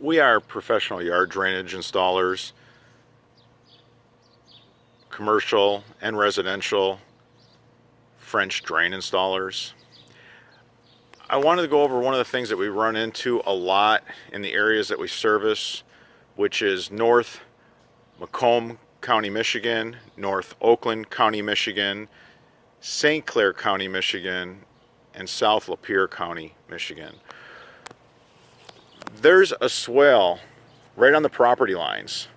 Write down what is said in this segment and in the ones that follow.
We are professional yard drainage installers, commercial and residential French drain installers. I wanted to go over one of the things that we run into a lot in the areas that we service, which is North Macomb County, Michigan, North Oakland County, Michigan, St. Clair County, Michigan, and South Lapeer County, Michigan. There's a swale right on the property lines,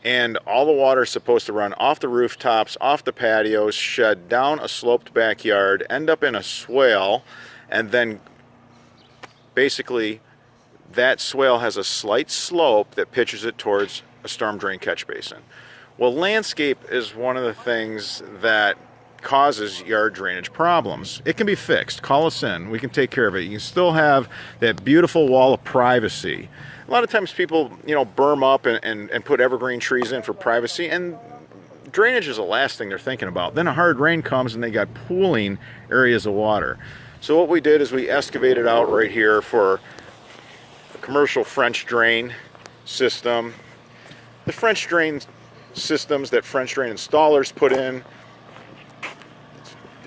and all the water is supposed to run off the rooftops, off the patios, shed down a sloped backyard, end up in a swale, and then basically that swale has a slight slope that pitches it towards a storm drain catch basin. Well, landscape is one of the things that causes yard drainage problems. It can be fixed. Call us in. We can take care of it. You can still have that beautiful wall of privacy. A lot of times people, berm up and put evergreen trees in for privacy, and drainage is the last thing they're thinking about. Then a hard rain comes and they got pooling areas of water. So what we did is we excavated out right here for a commercial French drain system. The French drain systems that French drain installers put in,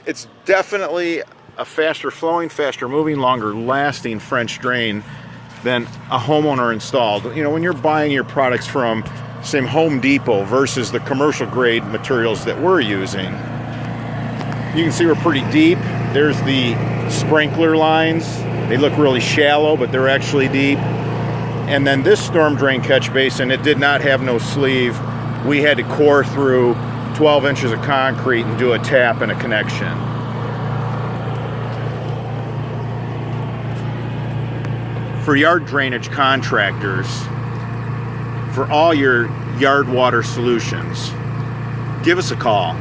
it's definitely a faster flowing, faster moving, longer lasting French drain than a homeowner installed. When you're buying your products from, say, Home Depot versus the commercial grade materials that we're using, you can see we're pretty deep. There's the sprinkler lines. They look really shallow, but they're actually deep. And then this storm drain catch basin, it did not have no sleeve. We had to core through 12 inches of concrete and do a tap and a connection. For yard drainage contractors, for all your yard water solutions, give us a call.